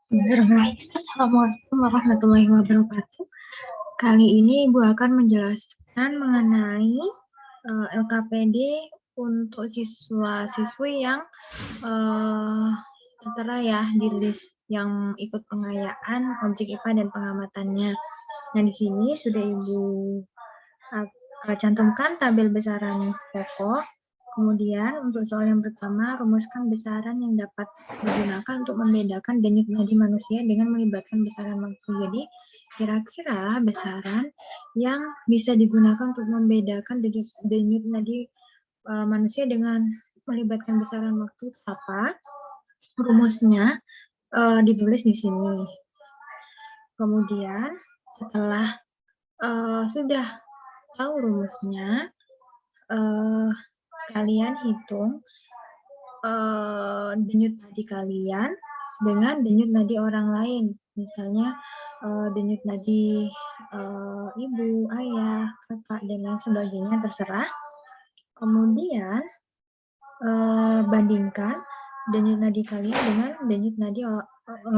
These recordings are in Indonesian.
Assalamualaikum warahmatullahi wabarakatuh. Kali ini Ibu akan menjelaskan mengenai LKPD untuk siswa-siswi yang tertera ya di list yang ikut pengayaan objek IPA dan pengamatannya. Nah, di sini sudah Ibu cantumkan tabel besaran pokok. Kemudian untuk soal yang pertama, rumuskan besaran yang dapat digunakan untuk membedakan denyut nadi manusia dengan melibatkan besaran waktu. Jadi, kira-kira besaran yang bisa digunakan untuk membedakan denyut nadi manusia dengan melibatkan besaran waktu apa? Rumusnya ditulis di sini. Kemudian, setelah sudah tahu rumusnya, kalian hitung denyut nadi kalian dengan denyut nadi orang lain. Misalnya denyut nadi ibu, ayah, kakak, dan lain sebagainya, terserah. Kemudian bandingkan denyut nadi kalian dengan denyut nadi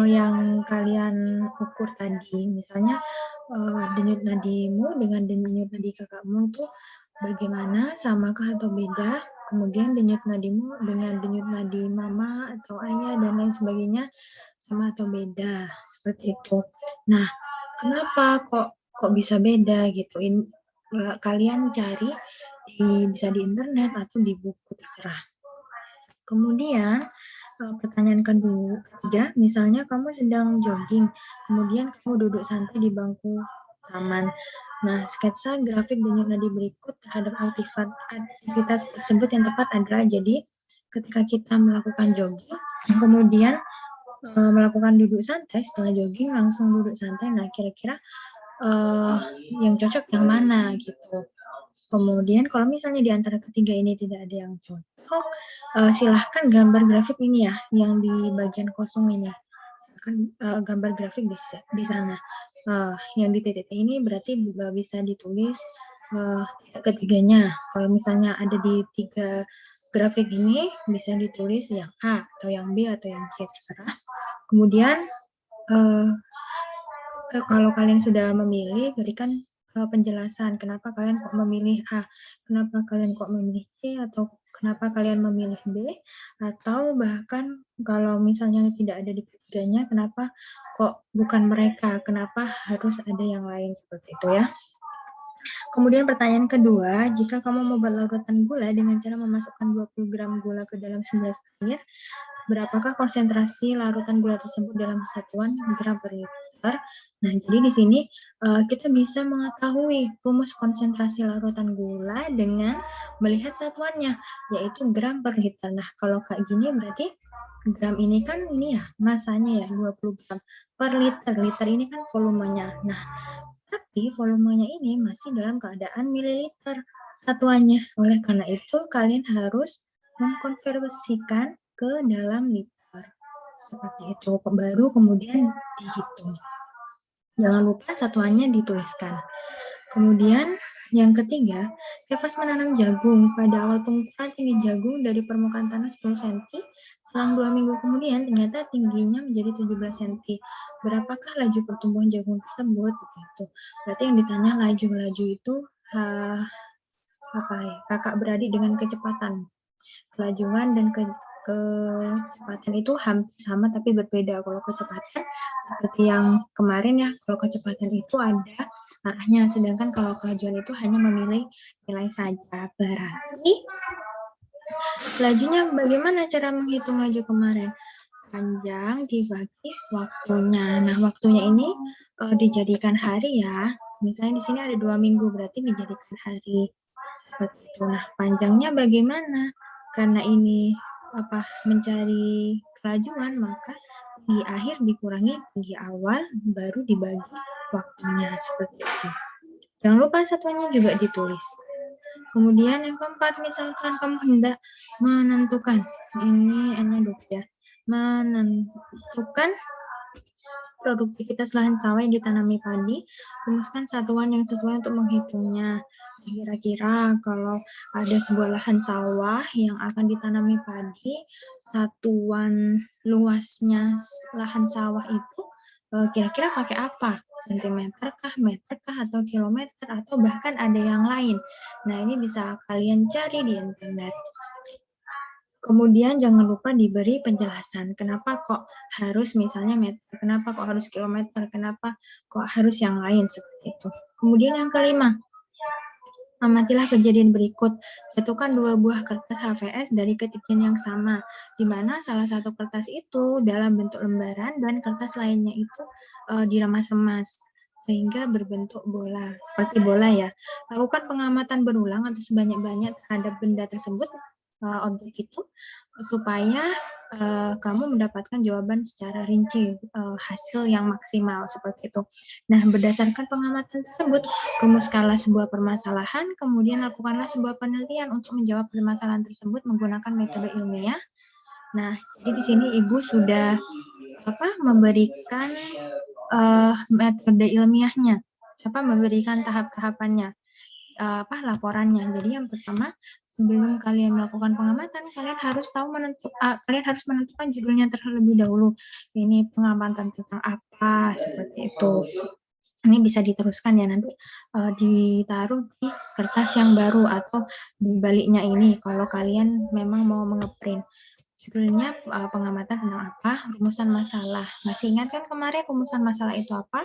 yang kalian ukur tadi. Misalnya denyut nadimu dengan denyut nadi kakakmu itu bagaimana, samakah atau beda? Kemudian denyut nadimu dengan denyut nadi mama atau ayah dan lain sebagainya sama atau beda, seperti itu. Nah, kenapa kok bisa beda gitu? Kalian cari bisa di internet atau di buku, terserah. Kemudian pertanyaan ketiga, misalnya kamu sedang jogging, kemudian kamu duduk santai di bangku taman. Nah, sketsa grafik denyut nadi berikut terhadap aktivitas tersebut yang tepat adalah, jadi ketika kita melakukan jogging, kemudian melakukan duduk santai, setelah jogging langsung duduk santai, nah kira-kira yang cocok yang mana gitu. Kemudian kalau misalnya di antara ketiga ini tidak ada yang cocok, silahkan gambar grafik ini ya, yang di bagian kosong ini. Gambar grafik di sana. Yang di titik ini berarti bisa ditulis ketiganya. Kalau misalnya ada di 3 grafik ini, bisa ditulis yang A, atau yang B, atau yang C, terserah. Kemudian, kalau kalian sudah memilih, berikan penjelasan kenapa kalian kok memilih A, kenapa kalian kok memilih C, atau kenapa kalian memilih B, atau bahkan kalau misalnya tidak ada di ketiganya, kenapa kok bukan mereka, kenapa harus ada yang lain, seperti itu ya. Kemudian pertanyaan kedua, jika kamu membuat larutan gula dengan cara memasukkan 20 gram gula ke dalam 19 air, berapakah konsentrasi larutan gula tersebut dalam satuan gram per liter? Nah, jadi di sini kita bisa mengetahui rumus konsentrasi larutan gula dengan melihat satuannya, yaitu gram per liter. Nah, kalau kayak gini berarti gram ini kan ini ya, masanya ya 20 gram per liter. Liter ini kan volumenya. Nah, tapi volumenya ini masih dalam keadaan mililiter satuannya. Oleh karena itu, kalian harus mengkonversikan ke dalam liter. Seperti itu, baru kemudian dihitung. Jangan lupa satuannya dituliskan. Kemudian yang ketiga, Kefas menanam jagung. Pada awal pengukuran tinggi jagung dari permukaan tanah 10 cm, selang 2 minggu kemudian ternyata tingginya menjadi 17 cm. Berapakah laju pertumbuhan jagung tersebut? Begitu. Berarti yang ditanya laju itu apa ya? Kakak beradik dengan kecepatan. Kelajuan dan kecepatan itu hampir sama tapi berbeda. Kalau kecepatan seperti yang kemarin ya, kalau kecepatan itu ada arahnya, sedangkan kalau kelajuan itu hanya memilih nilai saja. Berarti lajunya bagaimana cara menghitung laju kemarin? Panjang dibagi waktunya. Nah, waktunya ini dijadikan hari ya. Misalnya di sini ada 2 minggu, berarti dijadikan hari. Seperti itu. Nah, panjangnya bagaimana? Karena ini mencari kelajuan, maka di akhir dikurangi tinggi awal, baru dibagi waktunya, seperti itu. Jangan lupa satuannya juga ditulis. Kemudian yang keempat, misalkan kamu hendak menentukan, ini N-nya 2 ya, menentukan produktivitas lahan sawah yang ditanami padi, rumuskan satuan yang sesuai untuk menghitungnya. Kira-kira kalau ada sebuah lahan sawah yang akan ditanami padi, satuan luasnya lahan sawah itu kira-kira pakai apa? Sentimeter kah, meter kah, atau kilometer, atau bahkan ada yang lain. Nah, ini bisa kalian cari di internet. Kemudian jangan lupa diberi penjelasan, kenapa kok harus misalnya meter, kenapa kok harus kilometer, kenapa kok harus yang lain seperti itu. Kemudian yang kelima, amatilah kejadian berikut. Jatuhkan 2 buah kertas HVS dari ketinggian yang sama, di mana salah satu kertas itu dalam bentuk lembaran dan kertas lainnya itu diremas-remas sehingga berbentuk bola, seperti bola ya. Lakukan pengamatan berulang atau sebanyak-banyak terhadap benda tersebut, objek itu, supaya kamu mendapatkan jawaban secara rinci, hasil yang maksimal seperti itu. Nah, berdasarkan pengamatan tersebut, rumuskanlah sebuah permasalahan, kemudian lakukanlah sebuah penelitian untuk menjawab permasalahan tersebut menggunakan metode ilmiah. Nah, jadi di sini Ibu sudah memberikan metode ilmiahnya, memberikan tahap-tahapannya, laporannya. Jadi yang pertama, sebelum kalian melakukan pengamatan, kalian harus menentukan judulnya terlebih dahulu. Ini pengamatan tentang apa, seperti itu. Ini bisa diteruskan ya nanti ditaruh di kertas yang baru atau di baliknya ini kalau kalian memang mau mengeprint. Judulnya pengamatan tentang apa? Rumusan masalah. Masih ingat kan kemarin rumusan masalah itu apa?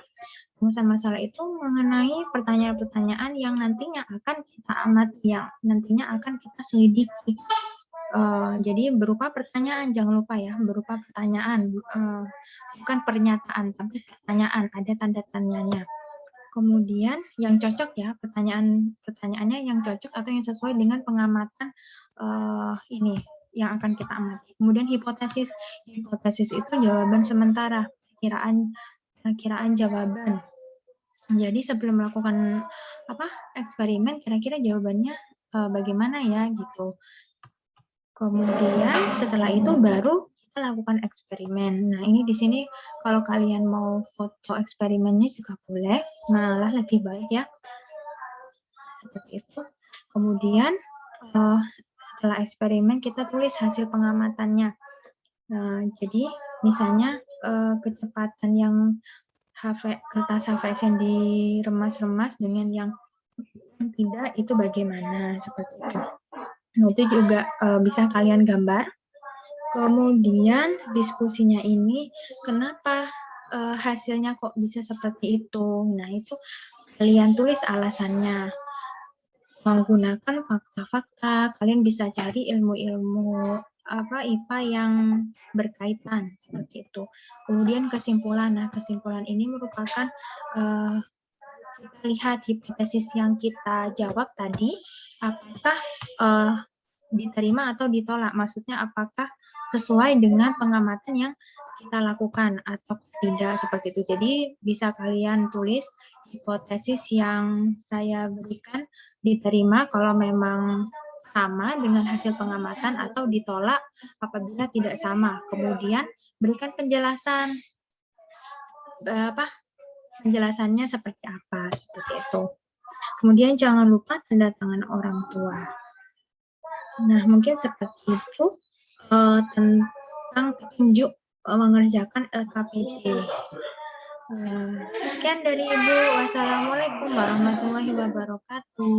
Rumusan masalah itu mengenai pertanyaan-pertanyaan yang nantinya akan kita amati, yang nantinya akan kita selidiki. Jadi berupa pertanyaan, jangan lupa ya, berupa pertanyaan, bukan pernyataan, tapi pertanyaan, ada tanda tanyanya. Kemudian yang cocok ya, pertanyaannya yang cocok atau yang sesuai dengan pengamatan ini yang akan kita amati. Kemudian hipotesis itu jawaban sementara, perkiraan jawaban. Jadi sebelum melakukan eksperimen, kira-kira jawabannya bagaimana ya gitu. Kemudian setelah itu baru kita lakukan eksperimen. Nah, ini di sini kalau kalian mau foto eksperimennya juga boleh, malah lebih baik ya. Seperti itu. Kemudian setelah eksperimen kita tulis hasil pengamatannya. Nah, jadi misalnya kecepatan yang kertas HVS yang diremas-remas dengan yang tidak itu bagaimana, seperti itu. Nah, itu juga bisa kalian gambar. Kemudian diskusinya ini kenapa hasilnya kok bisa seperti itu. Nah, itu kalian tulis alasannya. Menggunakan fakta-fakta, kalian bisa cari ilmu-ilmu IPA yang berkaitan seperti itu. Kemudian kesimpulan. Nah, kesimpulan ini merupakan kita lihat hipotesis yang kita jawab tadi apakah diterima atau ditolak. Maksudnya apakah sesuai dengan pengamatan yang kita lakukan atau tidak, seperti itu. Jadi bisa kalian tulis hipotesis yang saya berikan diterima kalau memang sama dengan hasil pengamatan atau ditolak apabila tidak sama. Kemudian berikan penjelasan penjelasannya seperti apa, seperti itu. Kemudian jangan lupa tanda tangan orang tua. Nah, mungkin seperti itu tentang petunjuk mengerjakan LKPD. Sekian dari Ibu. Wassalamualaikum warahmatullahi wabarakatuh.